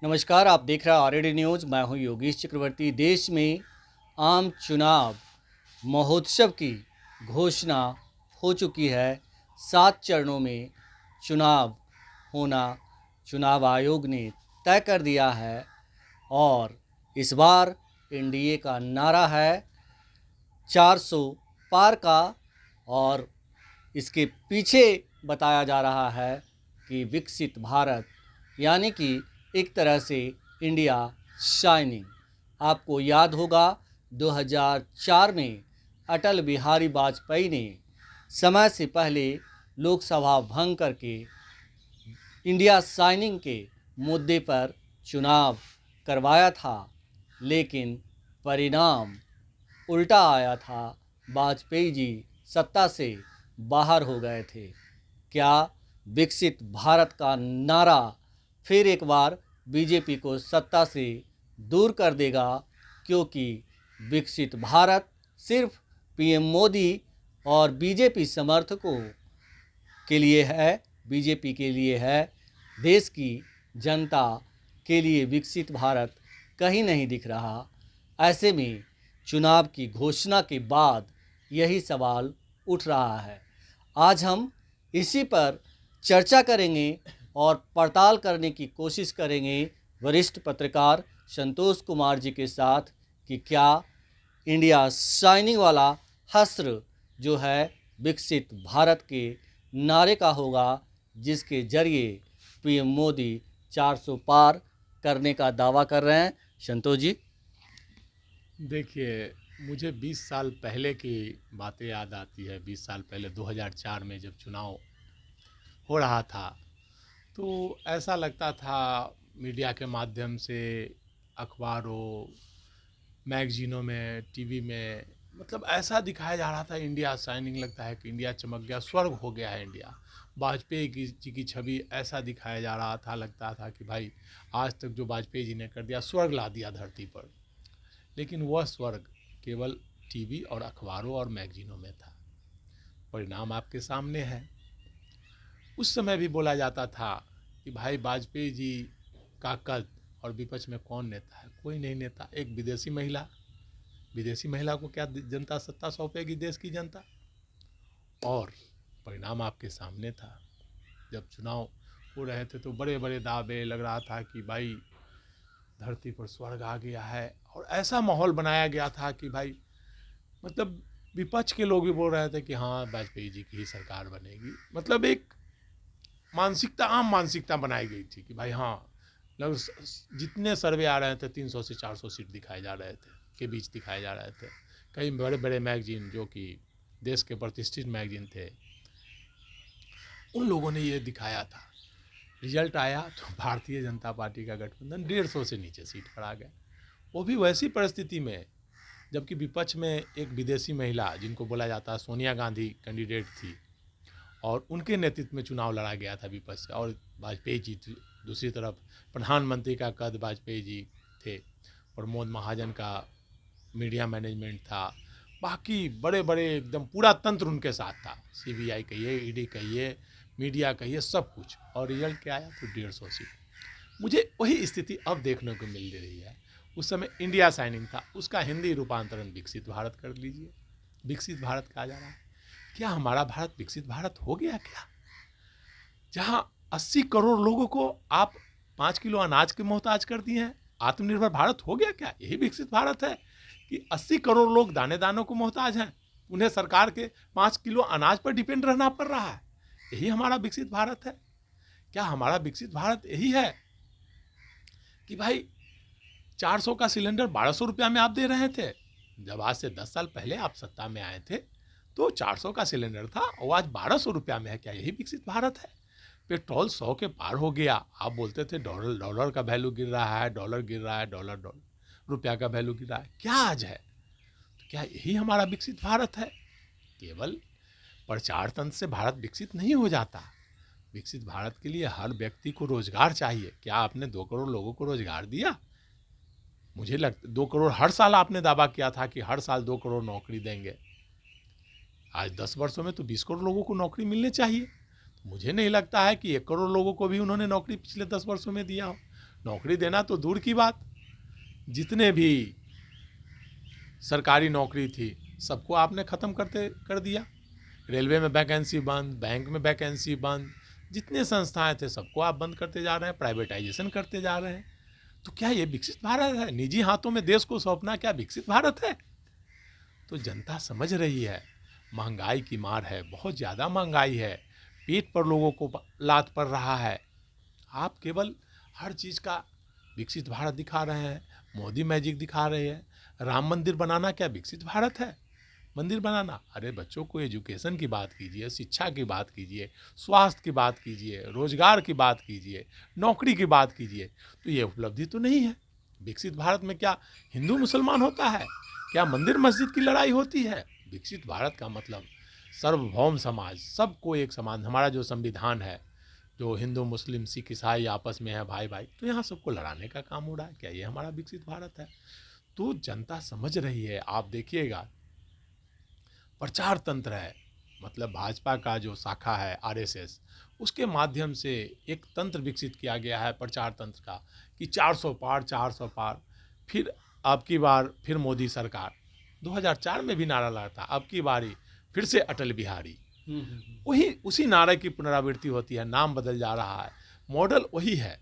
नमस्कार, आप देख रहे हैं आरएडी न्यूज़। मैं हूं योगेश चक्रवर्ती। देश में आम चुनाव महोत्सव की घोषणा हो चुकी है। 7 चरणों में चुनाव होना चुनाव आयोग ने तय कर दिया है और इस बार एनडीए का नारा है 400 पार का। और इसके पीछे बताया जा रहा है कि विकसित भारत, यानी कि एक तरह से इंडिया शाइनिंग। आपको याद होगा 2004 में अटल बिहारी वाजपेयी ने समय से पहले लोकसभा भंग करके इंडिया शाइनिंग के मुद्दे पर चुनाव करवाया था, लेकिन परिणाम उल्टा आया था। वाजपेयी जी सत्ता से बाहर हो गए थे। क्या विकसित भारत का नारा फिर एक बार बीजेपी को सत्ता से दूर कर देगा? क्योंकि विकसित भारत सिर्फ पीएम मोदी और बीजेपी समर्थकों के लिए है, बीजेपी के लिए है। देश की जनता के लिए विकसित भारत कहीं नहीं दिख रहा। ऐसे में चुनाव की घोषणा के बाद यही सवाल उठ रहा है। आज हम इसी पर चर्चा करेंगे और पड़ताल करने की कोशिश करेंगे वरिष्ठ पत्रकार संतोष कुमार जी के साथ कि क्या इंडिया शाइनिंग वाला हश्र जो है विकसित भारत के नारे का होगा, जिसके जरिए पीएम मोदी 400 पार करने का दावा कर रहे हैं। संतोष जी, देखिए, मुझे 20 साल पहले की बातें याद आती है। 20 साल पहले 2004 में जब चुनाव हो रहा था, तो ऐसा लगता था मीडिया के माध्यम से, अखबारों, मैगजीनों में, टीवी में, मतलब ऐसा दिखाया जा रहा था इंडिया शाइनिंग, लगता है कि इंडिया चमक गया, स्वर्ग हो गया है इंडिया। वाजपेयी जी की छवि ऐसा दिखाया जा रहा था, लगता था कि भाई आज तक जो वाजपेयी जी ने कर दिया, स्वर्ग ला दिया धरती पर। लेकिन वह स्वर्ग केवल टीवी और अखबारों और मैगजीनों में था। परिणाम आपके सामने है। उस समय भी बोला जाता था कि भाई वाजपेयी जी का कद और विपक्ष में कौन नेता है? कोई नहीं नेता। एक विदेशी महिला को क्या जनता सत्ता सौंपेगी? देश की जनता। और परिणाम आपके सामने था। जब चुनाव हो रहे थे तो बड़े बड़े दावे लग रहा था कि भाई धरती पर स्वर्ग आ गया है, और ऐसा माहौल बनाया गया था कि भाई, मतलब विपक्ष के लोग भी बोल रहे थे कि हाँ वाजपेयी जी की ही सरकार बनेगी। मतलब एक मानसिकता, आम मानसिकता बनाई गई थी कि भाई हाँ, लगभग जितने सर्वे आ रहे थे 300 से 400 सीट दिखाए जा रहे थे, के बीच दिखाए जा रहे थे। कई बड़े बड़े मैगजीन जो कि देश के प्रतिष्ठित मैगजीन थे, उन लोगों ने ये दिखाया था। रिजल्ट आया तो भारतीय जनता पार्टी का गठबंधन 150 से नीचे सीट पर आ गया। वो भी वैसी परिस्थिति में जबकि विपक्ष में एक विदेशी महिला, जिनको बोला जाता है सोनिया गांधी, कैंडिडेट थी, और उनके नेतृत्व में चुनाव लड़ा गया था विपक्ष से। और वाजपेयी जी दूसरी तरफ, प्रधानमंत्री का कद वाजपेयी जी थे, प्रमोद महाजन का मीडिया मैनेजमेंट था, बाकी बड़े बड़े एकदम पूरा तंत्र उनके साथ था। सीबीआई कहिए, ईडी कहिए, मीडिया कहिए, सब कुछ। और रिजल्ट क्या आया? तो 150 सीट। मुझे वही स्थिति अब देखने को मिल रही है। उस समय इंडिया साइनिंग था, उसका हिंदी रूपांतरण विकसित भारत कर लीजिए। विकसित भारत कहा जा रहा है। क्या हमारा भारत विकसित भारत हो गया क्या? जहां 80 करोड़ लोगों को आप 5 किलो अनाज के मोहताज कर दिए हैं, आत्मनिर्भर भारत हो गया क्या? यही विकसित भारत है कि 80 करोड़ लोग दाने दानों को मोहताज हैं, उन्हें सरकार के 5 किलो अनाज पर डिपेंड रहना पड़ रहा है? यही हमारा विकसित भारत है? क्या हमारा विकसित भारत यही है कि भाई 400 का सिलेंडर 1200 रुपया में आप दे रहे थे? जब आज से 10 साल पहले आप सत्ता में आए थे तो 400 का सिलेंडर था, और आज 1200 रुपया में है। क्या यही विकसित भारत है? पेट्रोल 100 के पार हो गया। आप बोलते थे डॉलर डॉलर का वैल्यू गिर रहा है, डॉलर गिर रहा है, डॉलर डॉलर रुपया का वैल्यू गिर रहा है। क्या आज है? तो क्या यही हमारा विकसित भारत है? केवल प्रचार तंत्र से भारत विकसित नहीं हो जाता। विकसित भारत के लिए हर व्यक्ति को रोजगार चाहिए। क्या आपने 2 करोड़ लोगों को रोजगार दिया? मुझे लगता 2 करोड़, हर साल आपने दावा किया था कि हर साल 2 करोड़ नौकरी देंगे। आज 10 वर्षों में तो 20 करोड़ लोगों को नौकरी मिलनी चाहिए। मुझे नहीं लगता है कि 1 करोड़ लोगों को भी उन्होंने नौकरी पिछले 10 वर्षों में दिया हो। नौकरी देना तो दूर की बात, जितने भी सरकारी नौकरी थी सबको आपने ख़त्म कर दिया। रेलवे में वैकेंसी बंद, बैंक में वैकेंसी बंद, जितने संस्थाएं थे सबको आप बंद करते जा रहे हैं, प्राइवेटाइजेशन करते जा रहे हैं। तो क्या ये विकसित भारत है? निजी हाथों में देश को सौंपना क्या विकसित भारत है? तो जनता समझ रही है महंगाई की मार है, बहुत ज़्यादा महंगाई है, पेट पर लोगों को लात पड़ रहा है। आप केवल हर चीज़ का विकसित भारत दिखा रहे हैं, मोदी मैजिक दिखा रहे हैं। राम मंदिर बनाना क्या विकसित भारत है? मंदिर बनाना, अरे बच्चों को एजुकेशन की बात कीजिए, शिक्षा की बात कीजिए, स्वास्थ्य की बात कीजिए, रोजगार की बात कीजिए, नौकरी की बात कीजिए, तो ये उपलब्धि तो नहीं है। विकसित भारत में क्या हिंदू मुसलमान होता है? क्या मंदिर मस्जिद की लड़ाई होती है? विकसित भारत का मतलब सार्वभौम समाज, सबको एक समान। हमारा जो संविधान है, जो हिंदू मुस्लिम सिख ईसाई आपस में है भाई भाई, तो यहाँ सबको लड़ाने का काम हो रहा है। क्या ये हमारा विकसित भारत है? तो जनता समझ रही है। आप देखिएगा प्रचार तंत्र है, मतलब भाजपा का जो शाखा है आरएसएस, उसके माध्यम से एक तंत्र विकसित किया गया है प्रचार तंत्र का कि 400 पार 400 पार। फिर अब की बार फिर मोदी सरकार, 2004 में भी नारा लगा था, अब की बारी फिर से अटल बिहारी। वही उसी नारे की पुनरावृत्ति होती है, नाम बदल जा रहा है, मॉडल वही है।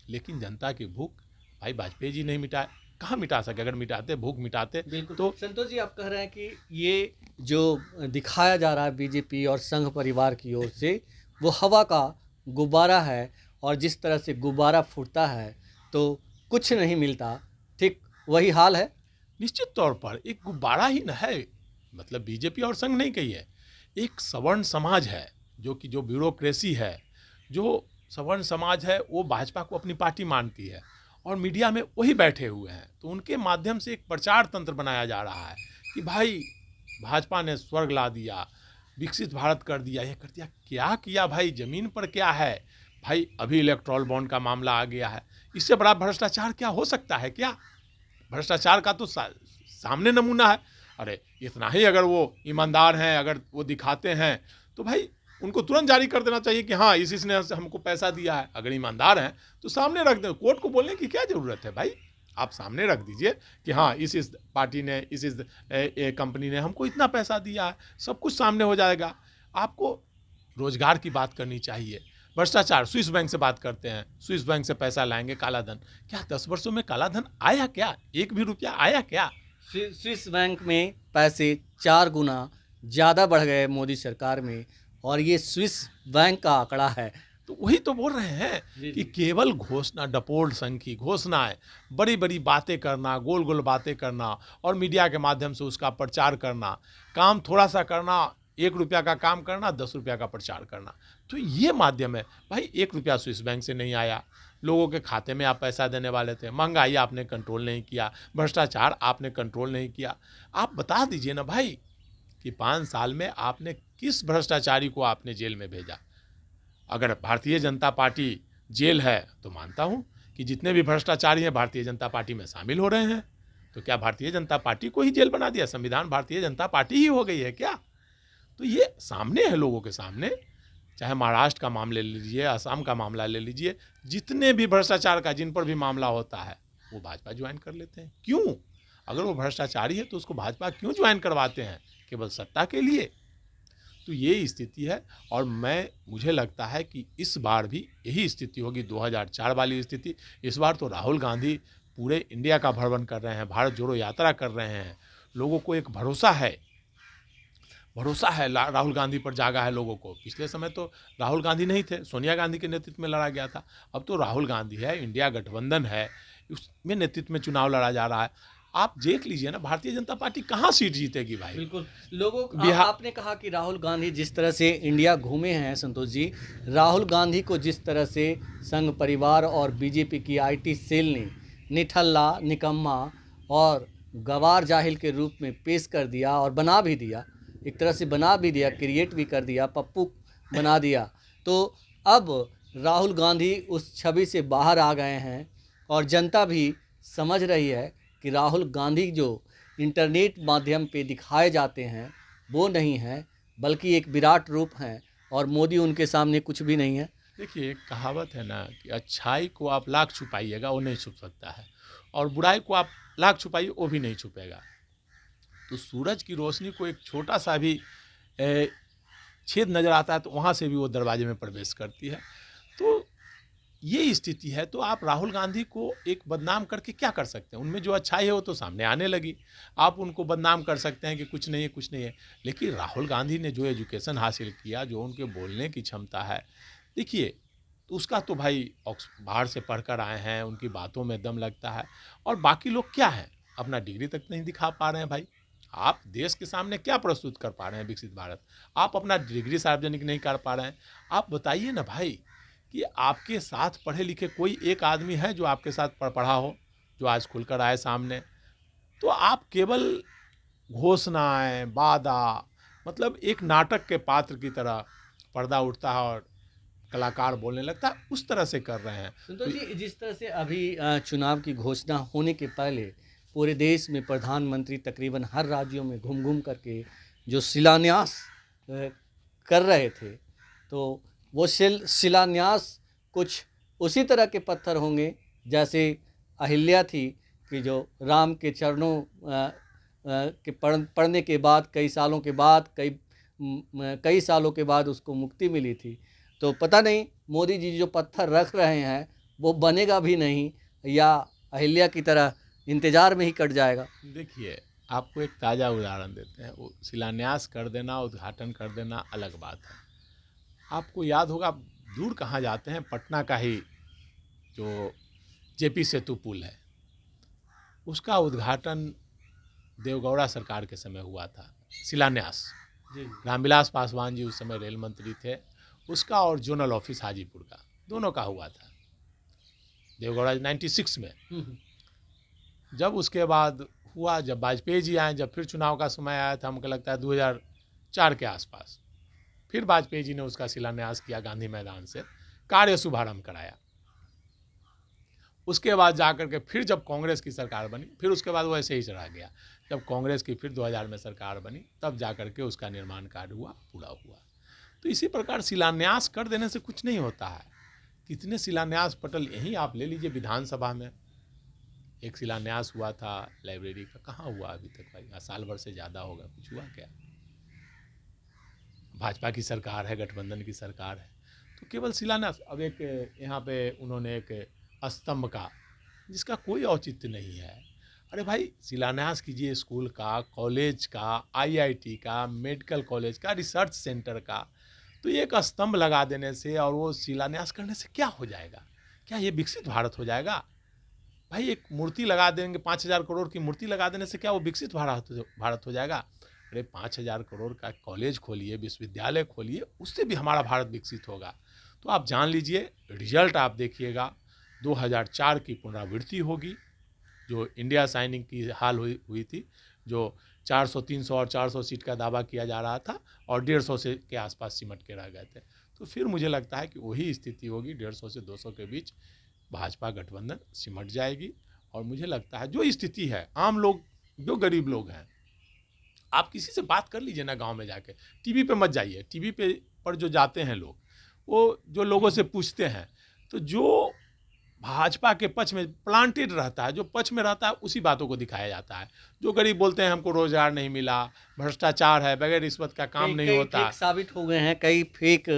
लेकिन जनता की भूख भाई वाजपेयी जी नहीं मिटाए, कहाँ मिटा सके? अगर मिटाते, भूख मिटाते तो। संतोष जी, आप कह रहे हैं कि ये जो दिखाया जा रहा है बीजेपी और संघ परिवार की ओर से, वो हवा का गुब्बारा है, और जिस तरह से गुब्बारा फूटता है तो कुछ नहीं मिलता, ठीक वही हाल है। निश्चित तौर पर एक गुब्बारा ही न है, मतलब बीजेपी और संघ नहीं कही है, एक सवर्ण समाज है, जो ब्यूरोक्रेसी है, जो सवर्ण समाज है, वो भाजपा को अपनी पार्टी मानती है और मीडिया में वही बैठे हुए हैं। तो उनके माध्यम से एक प्रचार तंत्र बनाया जा रहा है कि भाई भाजपा ने स्वर्ग ला दिया, विकसित भारत कर दिया, ये कर दिया। क्या किया भाई? जमीन पर क्या है भाई? अभी इलेक्ट्रॉल बॉन्ड का मामला आ गया है, इससे बड़ा भ्रष्टाचार क्या हो सकता है? क्या भ्रष्टाचार का तो सामने नमूना है। अरे इतना ही अगर वो ईमानदार हैं, अगर वो दिखाते हैं, तो भाई उनको तुरंत जारी कर देना चाहिए कि हाँ इसने हमको पैसा दिया है। अगर ईमानदार हैं तो सामने रख दें, कोर्ट को बोलने की क्या ज़रूरत है भाई? आप सामने रख दीजिए कि हाँ इस पार्टी ने, इस कंपनी ने हमको इतना पैसा दिया है, सब कुछ सामने हो जाएगा। आपको रोजगार की बात करनी चाहिए। भ्रष्टाचार, स्विस बैंक से बात करते हैं, स्विस बैंक से पैसा लाएंगे, काला धन। क्या 10 वर्षों में काला धन आया क्या? एक भी रुपया आया क्या? स्विस बैंक में पैसे 4 गुना ज़्यादा बढ़ गए मोदी सरकार में, और ये स्विस बैंक का आंकड़ा है। तो वही तो बोल रहे हैं कि केवल घोषणा, डपोल संघ की घोषणाएं, बड़ी बड़ी बातें करना, गोल गोल बातें करना और मीडिया के माध्यम से उसका प्रचार करना, काम थोड़ा सा करना, 1 रुपया का काम करना, 10 रुपया का प्रचार करना। तो ये माध्यम है भाई। 1 रुपया स्विस बैंक से नहीं आया, लोगों के खाते में आप पैसा देने वाले थे, महंगाई आपने कंट्रोल नहीं किया, भ्रष्टाचार आपने कंट्रोल नहीं किया। आप बता दीजिए ना भाई कि 5 साल में आपने किस भ्रष्टाचारी को आपने जेल में भेजा? अगर भारतीय जनता पार्टी जेल है तो मानता हूं कि जितने भी भ्रष्टाचारी हैं भारतीय जनता पार्टी में शामिल हो रहे हैं। तो क्या भारतीय जनता पार्टी को ही जेल बना दिया? संविधान भारतीय जनता पार्टी ही हो गई है क्या? तो ये सामने है लोगों के सामने। चाहे महाराष्ट्र का मामला ले लीजिए, असम का मामला ले लीजिए, जितने भी भ्रष्टाचार का जिन पर भी मामला होता है वो भाजपा ज्वाइन कर लेते हैं। क्यों? अगर वो भ्रष्टाचारी है तो उसको भाजपा क्यों ज्वाइन करवाते हैं? केवल सत्ता के लिए। तो ये स्थिति है, और मुझे लगता है कि इस बार भी यही स्थिति होगी, 2004 वाली स्थिति। इस बार तो राहुल गांधी पूरे इंडिया का भ्रमण कर रहे हैं, भारत जोड़ो यात्रा कर रहे हैं। लोगों को एक भरोसा है राहुल गांधी पर जागा है लोगों को। पिछले समय तो राहुल गांधी नहीं थे, सोनिया गांधी के नेतृत्व में लड़ा गया था। अब तो राहुल गांधी है, इंडिया गठबंधन है, उसमें नेतृत्व में चुनाव लड़ा जा रहा है। आप देख लीजिए ना भारतीय जनता पार्टी कहाँ सीट जीतेगी भाई? बिल्कुल। आपने कहा कि राहुल गांधी जिस तरह से इंडिया घूमे हैं, संतोष जी, राहुल गांधी को जिस तरह से संघ परिवार और बीजेपी की आईटी सेल ने निठल्ला, निकम्मा और गवार जाहिल के रूप में पेश कर दिया, और बना भी दिया, एक तरह से बना भी दिया, क्रिएट भी कर दिया, पप्पू बना दिया। तो अब राहुल गांधी उस छवि से बाहर आ गए हैं, और जनता भी समझ रही है कि राहुल गांधी जो इंटरनेट माध्यम पे दिखाए जाते हैं वो नहीं है, बल्कि एक विराट रूप हैं, और मोदी उनके सामने कुछ भी नहीं है। देखिए, एक कहावत है ना कि अच्छाई को आप लाख छुपाइएगा वो नहीं छुप सकता है, और बुराई को आप लाख छुपाइए वो भी नहीं छुपेगा। तो सूरज की रोशनी को एक छोटा सा भी ए, छेद नज़र आता है तो वहाँ से भी वो दरवाजे में प्रवेश करती है। तो ये स्थिति है, तो आप राहुल गांधी को एक बदनाम करके क्या कर सकते हैं? उनमें जो अच्छाई है वो तो सामने आने लगी। आप उनको बदनाम कर सकते हैं कि कुछ नहीं है, कुछ नहीं है। लेकिन राहुल गांधी ने जो एजुकेशन हासिल किया, जो उनके बोलने की क्षमता है, देखिए, तो उसका तो भाई बाहर से पढ़कर आए हैं, उनकी बातों में दम लगता है। और बाकी लोग क्या हैं? अपना डिग्री तक नहीं दिखा पा रहे हैं भाई। आप देश के सामने क्या प्रस्तुत कर पा रहे हैं विकसित भारत? आप अपना डिग्री सार्वजनिक नहीं कर पा रहे हैं। आप बताइए ना भाई कि आपके साथ पढ़े लिखे कोई एक आदमी है जो आपके साथ पढ़ा हो, जो आज खुलकर आए सामने? तो आप केवल घोषणाएँ, वादा, मतलब एक नाटक के पात्र की तरह पर्दा उठता है और कलाकार बोलने लगता है, उस तरह से कर रहे हैं। संतोष जी, जिस तरह से अभी चुनाव की घोषणा होने के पहले पूरे देश में प्रधानमंत्री तकरीबन हर राज्यों में घूम घूम करके जो शिलान्यास कर रहे थे, तो वो शिलान्यास कुछ उसी तरह के पत्थर होंगे जैसे अहिल्या थी कि जो राम के चरणों के पढ़ने के बाद कई सालों के बाद कई सालों के बाद उसको मुक्ति मिली थी। तो पता नहीं मोदी जी जो पत्थर रख रहे हैं वो बनेगा भी नहीं या अहिल्या की तरह इंतजार में ही कट जाएगा। देखिए, आपको एक ताज़ा उदाहरण देते हैं। वो शिलान्यास कर देना, उद्घाटन कर देना अलग बात है। आपको याद होगा, आप दूर कहाँ जाते हैं, पटना का ही जो जेपी सेतु पुल है, उसका उद्घाटन देवगौड़ा सरकार के समय हुआ था। शिलान्यास जी। रामविलास पासवान जी उस समय रेल मंत्री थे, उसका और जोनल ऑफिस हाजीपुर का, दोनों का हुआ था देवगौड़ा 96 में। जब उसके बाद हुआ, जब वाजपेयी जी आए, जब फिर चुनाव का समय आया था, हमको लगता है 2004 के आसपास, फिर वाजपेयी जी ने उसका शिलान्यास किया, गांधी मैदान से कार्य शुभारंभ कराया। उसके बाद जाकर के फिर जब कांग्रेस की सरकार बनी, फिर उसके बाद वो ऐसे ही चला गया। जब कांग्रेस की फिर 2000 में सरकार बनी, तब जाकर के उसका निर्माण कार्य हुआ, पूरा हुआ। तो इसी प्रकार शिलान्यास कर देने से कुछ नहीं होता है। कितने शिलान्यास पटल यहीं आप ले लीजिए, विधानसभा में एक शिलान्यास हुआ था लाइब्रेरी का, कहाँ हुआ अभी तक भाई? साल भर से ज़्यादा होगा, कुछ हुआ क्या? भाजपा की सरकार है, गठबंधन की सरकार है, तो केवल शिलान्यास। अब एक यहाँ पे उन्होंने एक स्तंभ का, जिसका कोई औचित्य नहीं है। अरे भाई, शिलान्यास कीजिए स्कूल का, कॉलेज का, आईआईटी का, मेडिकल कॉलेज का, रिसर्च सेंटर का। तो एक स्तंभ लगा देने से और वो शिलान्यास करने से क्या हो जाएगा? क्या ये विकसित भारत हो जाएगा? भाई, एक मूर्ति लगा देंगे, 5,000 करोड़ की मूर्ति लगा देने से क्या वो विकसित भारत हो जाएगा? अरे 5,000 करोड़ का कॉलेज खोलिए, विश्वविद्यालय खोलिए, उससे भी हमारा भारत विकसित होगा। तो आप जान लीजिए, रिजल्ट आप देखिएगा, 2004 की पुनरावृत्ति होगी, जो इंडिया साइनिंग की हाल हुई थी, जो 400, 300 और 400 सीट का दावा किया जा रहा था और 150 से के आसपास सिमट के रह गए थे। तो फिर मुझे लगता है कि वही स्थिति होगी, 150 से 200 के बीच भाजपा गठबंधन सिमट जाएगी। और मुझे लगता है जो स्थिति है, आम लोग, जो गरीब लोग हैं, आप किसी से बात कर लीजिए ना गांव में जाके, टीवी पे मत जाइए। टीवी पर जो जाते हैं लोग, वो जो लोगों से पूछते हैं, तो जो भाजपा के पक्ष में प्लांटेड रहता है, जो पक्ष में रहता है, उसी बातों को दिखाया जाता है। जो गरीब बोलते हैं हमको रोजगार नहीं मिला, भ्रष्टाचार है, बगैर रिश्वत का काम नहीं कई होता, फेक साबित हो गए हैं, कई फेक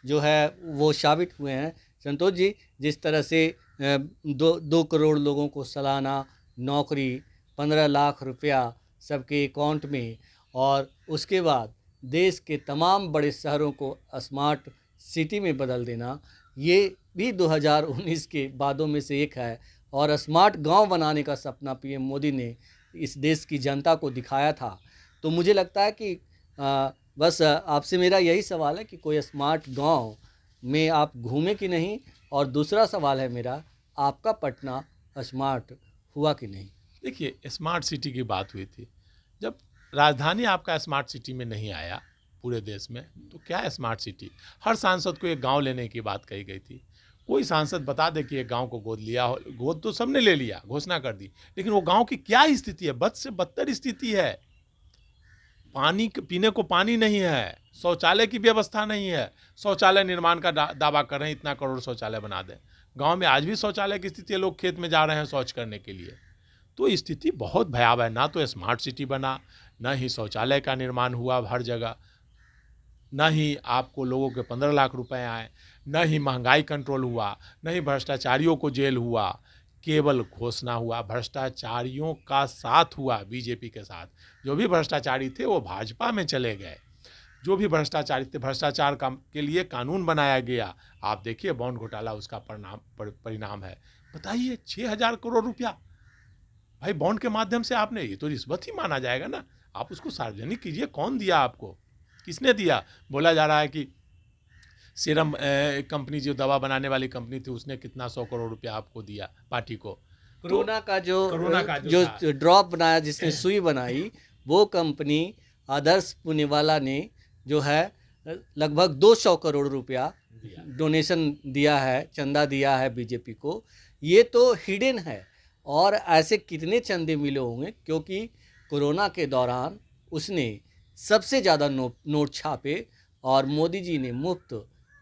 जो है वो साबित हुए हैं। संतोष जी, जिस तरह से 2 करोड़ लोगों को सालाना नौकरी, 15 लाख रुपया सबके अकाउंट में, और उसके बाद देश के तमाम बड़े शहरों को स्मार्ट सिटी में बदल देना, ये भी 2019 के वादों में से एक है। और स्मार्ट गांव बनाने का सपना पीएम मोदी ने इस देश की जनता को दिखाया था। तो मुझे लगता है कि बस आपसे मेरा यही सवाल है कि कोई स्मार्ट गांव में आप घूमे कि नहीं, और दूसरा सवाल है मेरा, आपका पटना स्मार्ट हुआ कि नहीं? देखिए, स्मार्ट सिटी की बात हुई थी, जब राजधानी आपका स्मार्ट सिटी में नहीं आया पूरे देश में, तो क्या है स्मार्ट सिटी? हर सांसद को एक गांव लेने की बात कही गई थी। कोई सांसद बता दे कि एक गांव को गोद लिया हो, गोद तो सबने ले लिया, घोषणा कर दी, लेकिन वो गांव की क्या स्थिति है? बद से बदतर स्थिति है। पानी पीने को पानी नहीं है, शौचालय की व्यवस्था नहीं है। शौचालय निर्माण का दावा कर रहे हैं, इतना करोड़ शौचालय बना दें। गांव में आज भी शौचालय की स्थिति है, लोग खेत में जा रहे हैं शौच करने के लिए। तो स्थिति बहुत भयावह है। ना तो स्मार्ट सिटी बना, ना ही शौचालय का निर्माण हुआ हर जगह, न ही आपको लोगों के 15 लाख रुपए आए, न ही महंगाई कंट्रोल हुआ, न ही भ्रष्टाचारियों को जेल हुआ। केवल घोषणा हुआ, भ्रष्टाचारियों का साथ हुआ बीजेपी के साथ। जो भी भ्रष्टाचारी थे वो भाजपा में चले गए। जो भी भ्रष्टाचारी थे, भ्रष्टाचार के लिए कानून बनाया गया। आप देखिए बॉन्ड घोटाला उसका परिणाम है। बताइए 6,000 करोड़ रुपया भाई बॉन्ड के माध्यम से आपने, ये तो रिश्वत ही माना जाएगा ना। आप उसको सार्वजनिक कीजिए, कौन दिया आपको, किसने दिया। बोला जा रहा है कि सीरम कंपनी जो दवा बनाने वाली कंपनी थी उसने कितना 100 करोड़ रुपया आपको दिया पार्टी को। कोरोना का जो ड्रॉप बनाया, जिसने सुई बनाई, वो कंपनी आदर्श पुनेवाला ने जो है लगभग 200 करोड़ रुपया डोनेशन दिया है, चंदा दिया है बीजेपी को। ये तो हिडन है। और ऐसे कितने चंदे मिले होंगे, क्योंकि कोरोना के दौरान उसने सबसे ज़्यादा नोट छापे और मोदी जी ने मुफ्त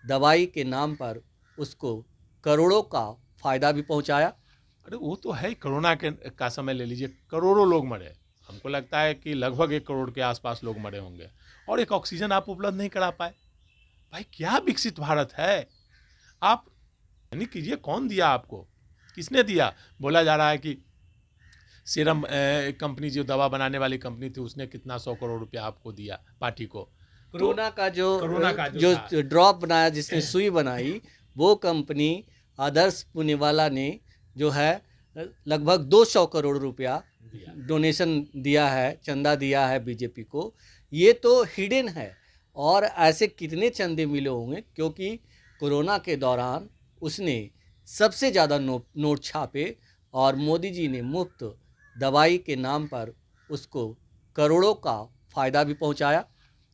दवाई के नाम पर उसको करोड़ों का फ़ायदा भी पहुंचाया। अरे वो तो है, कोरोना का समय ले लीजिए, करोड़ों लोग मरे। हमको लगता है कि लगभग 1 करोड़ के आसपास लोग मरे होंगे, और एक ऑक्सीजन आप उपलब्ध नहीं करा पाए। भाई क्या विकसित भारत है। आप नहीं कीजिए, कौन दिया आपको, किसने दिया। बोला जा रहा है कि सीरम कंपनी जो दवा बनाने वाली कंपनी थी उसने कितना 100 करोड़ रुपया आपको दिया पार्टी को। कोरोना का जो ड्रॉप बनाया, जिसने सुई बनाई, वो कंपनी आदर्श पुनेवाला ने जो है लगभग 200 करोड़ रुपया डोनेशन दिया है, चंदा दिया है बीजेपी को। ये तो हिडन है। और ऐसे कितने चंदे मिले होंगे, क्योंकि कोरोना के दौरान उसने सबसे ज़्यादा नोट छापे और मोदी जी ने मुफ्त दवाई के नाम पर उसको करोड़ों का फ़ायदा भी पहुंचाया।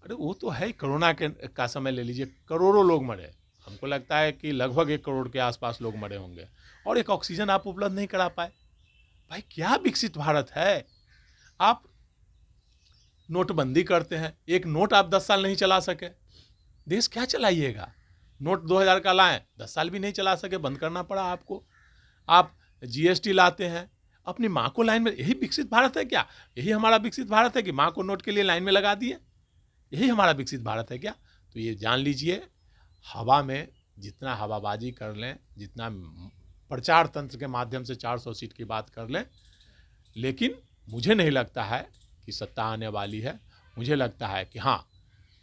अरे वो तो है, कोरोना का समय ले लीजिए, करोड़ों लोग मरे। हमको लगता है कि लगभग 1 करोड़ के आसपास लोग मरे होंगे, और एक ऑक्सीजन आप उपलब्ध नहीं करा पाए। भाई क्या विकसित भारत है। आप नोटबंदी करते हैं, एक नोट आप 10 साल नहीं चला सके, देश क्या चलाइएगा। नोट 2000 का लाएं, 10 साल भी नहीं चला सके, बंद करना पड़ा आपको। आप जीएसटी लाते हैं, अपनी माँ को लाइन में, यही विकसित भारत है क्या। यही हमारा विकसित भारत है कि माँ को नोट के लिए लाइन में लगा दिए, यही हमारा विकसित भारत है क्या। तो ये जान लीजिए, हवा में जितना हवाबाजी कर लें, जितना प्रचार तंत्र के माध्यम से 400 सीट की बात कर लें, लेकिन मुझे नहीं लगता है कि सत्ता आने वाली है। मुझे लगता है कि हाँ,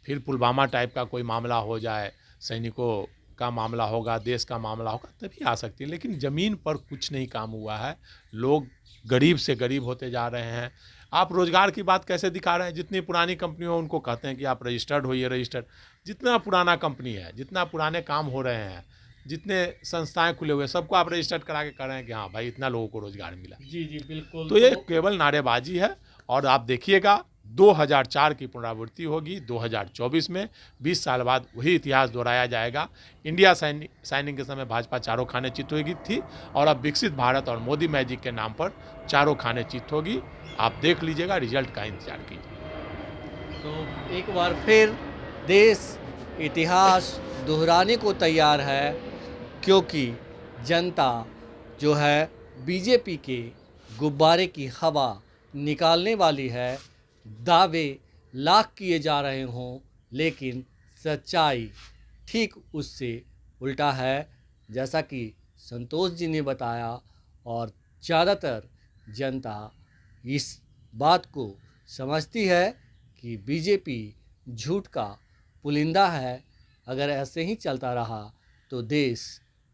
फिर पुलवामा टाइप का कोई मामला हो जाए, सैनिकों का मामला होगा, देश का मामला होगा, तभी आ सकती है। लेकिन ज़मीन पर कुछ नहीं काम हुआ है। लोग गरीब से गरीब होते जा रहे हैं। आप रोज़गार की बात कैसे दिखा रहे हैं। जितनी पुरानी कंपनी हो उनको कहते हैं कि आप रजिस्टर्ड होइए, रजिस्टर्ड। जितना पुराना कंपनी है, जितना पुराने काम हो रहे हैं, जितने संस्थाएं खुले हुए, सबको आप रजिस्टर्ड करा के कह रहे हैं कि हाँ भाई इतना लोगों को रोज़गार मिला। जी जी बिल्कुल। तो ये केवल नारेबाजी है। और आप देखिएगा 2004 की पुनरावृत्ति होगी 2024 में। 20 साल बाद वही इतिहास दोहराया जाएगा। इंडिया साइनिंग के समय भाजपा चारों खाने चित होगी थी, और अब विकसित भारत और मोदी मैजिक के नाम पर चारों खाने चित होगी। आप देख लीजिएगा, रिजल्ट का इंतजार कीजिए। तो एक बार फिर देश इतिहास दोहराने को तैयार है, क्योंकि जनता जो है बीजेपी के गुब्बारे की हवा निकालने वाली है। दावे लाख किए जा रहे हों, लेकिन सच्चाई ठीक उससे उल्टा है, जैसा कि संतोष जी ने बताया। और ज़्यादातर जनता इस बात को समझती है कि बीजेपी झूठ का पुलिंदा है। अगर ऐसे ही चलता रहा तो देश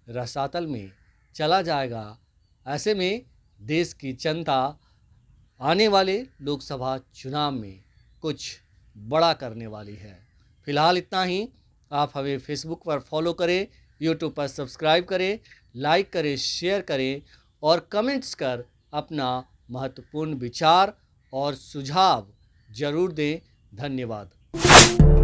रसातल में चला जाएगा। ऐसे में देश की जनता आने वाले लोकसभा चुनाव में कुछ बड़ा करने वाली है। फिलहाल इतना ही। आप हमें फेसबुक पर फॉलो करें, यूट्यूब पर सब्सक्राइब करें, लाइक करें, शेयर करें और कमेंट्स कर अपना महत्वपूर्ण विचार और सुझाव ज़रूर दें। धन्यवाद।